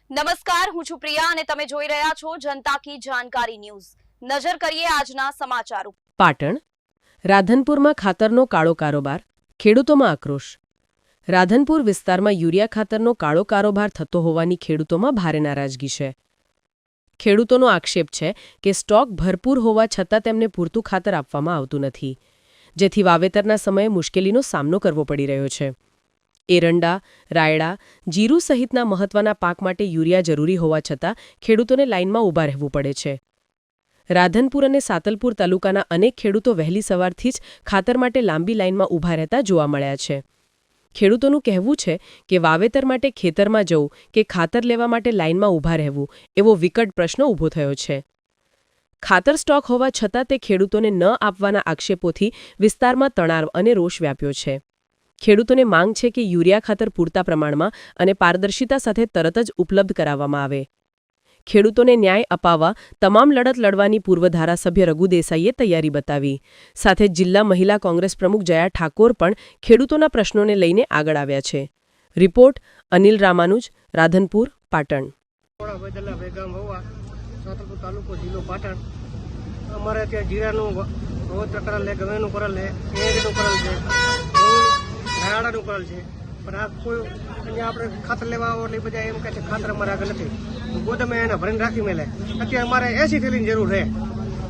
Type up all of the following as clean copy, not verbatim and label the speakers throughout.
Speaker 1: નમસ્કાર, હું છું પ્રિયા અને તમે જોઈ રહ્યા છો જનતા કી જાણકારી ન્યૂઝ। નજર કરીએ આજના સમાચાર ઉપર।
Speaker 2: પાટણ રાધનપુરમાં ખાતરનો કાળો કારોબાર, ખેડૂતોમાં આક્રોશ। રાધનપુર વિસ્તારમાં યુરિયા ખાતરનો કાળો કારોબાર થતો હોવાની ખેડૂતોમાં ભારે નારાજગી છે। ખેડૂતોનો આક્ષેપ છે કે સ્ટોક ભરપૂર હોવા છતાં તેમને પૂરતું ખાતર આપવામાં આવતું નથી, જેથી વાવેતરના સમયે મુશ્કેલીનો સામનો કરવો પડી રહ્યો છે। એરંડા, રાયડા, જીરું સહિતના મહત્વના પાક માટે યુરિયા જરૂરી હોવા છતાં ખેડૂતોને લાઇનમાં ઊભા રહેવું પડે છે। રાધનપુર અને સાતલપુર તાલુકાના અનેક ખેડૂતો વહેલી સવારથી જ ખાતર માટે લાંબી લાઇનમાં ઊભા રહેતા જોવા મળ્યા છે। ખેડૂતોનું કહેવું છે કે વાવેતર માટે ખેતરમાં જવું કે ખાતર લેવા માટે લાઇનમાં ઊભા રહેવું એવો વિકટ પ્રશ્ન ઊભો થયો છે। ખાતર સ્ટોક હોવા છતાં તે ખેડૂતોને ન આપવાના આક્ષેપોથી વિસ્તારમાં તણાવ અને રોષ વ્યાપ્યો છે। ખેડૂતોને માંગ છે કે યુરિયા ખાતર પૂરતા પ્રમાણમાં અને પારદર્શિતા સાથે તરત જ ઉપલબ્ધ કરાવવામાં આવે। ખેડૂતોને ન્યાય અપાવવા તમામ લડત લડવાની પૂર્વ ધારાસભ્ય રઘુ દેસાઈએ તૈયારી બતાવી। સાથે જિલ્લા મહિલા કોંગ્રેસ પ્રમુખ જયા ઠાકોર પણ ખેડૂતોના પ્રશ્નોને લઈને આગળ આવ્યા છે। રિપોર્ટ અનિલ રામાનુજ, રાધનપુર, પાટણ।
Speaker 3: અમારે ત્યાં જીરાનું વાવેતર કરેલ છે, ગવેનું કરેલ છે, એરંડાનું કરેલ છે, રાયડાનું કરેલ છે, પણ આ કોઈ અહીંયા આપણે ખાતર લેવા આવો એટલે બધા એમ કહે છે ખાતર અમારે આગળ નથી, ગોદામે એને ભરીને રાખી મેલે। અત્યારે અમારે 80 થેલીની જરૂર છે,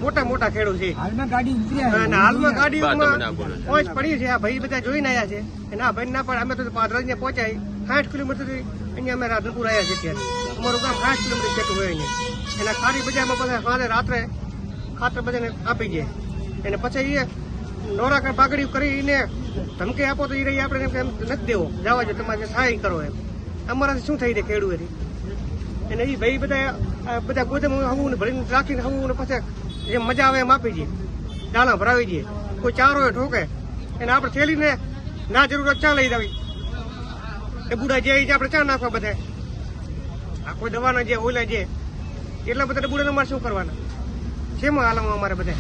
Speaker 3: મોટા મોટા ખેડૂત છે, હાલમાં ગાડીમાં પહોંચ પડી છે। આ ભાઈ બધા જોઈને આવ્યા છે અને આ ભાઈ ના પણ અમે તો પાદરાજને પહોંચાય 60 કિલોમીટરથી અહીંયા અમે રાધનપુર આવ્યા છે। અત્યારે અમારું ગામ 60 કિલોમીટર જેટલું હોય નહીં, એના ખારી બજારમાં બધા સાંજે રાત્રે ખાતર બધાને આપી જાય અને પછી એ નોરા પાઘડી કરીને ધમકી આપો તો એ રહી આપણે એમ નથી દેવો, જવા જો તમારે સહાય કરો એમ। અમારાથી શું થઈ જાય ખેડૂત એને એ ભાઈ બધા ગોદામ હવું ભરીને રાખીને હવું પછી જેમ મજા આવે એમ આપી દઈએ, દાણા ભરાવી દઈએ, કોઈ ચારો ઠોકે એને આપણે થેલીને ના જરૂરત ચા લઈ જાવી, એ બુડા જે આપણે ચા નાખવા બધા આ કોઈ દવાના જે ઓલા જે એટલા બધા બુડાને અમારે શું કરવાના, શેમાં હાલમાં અમારે બધા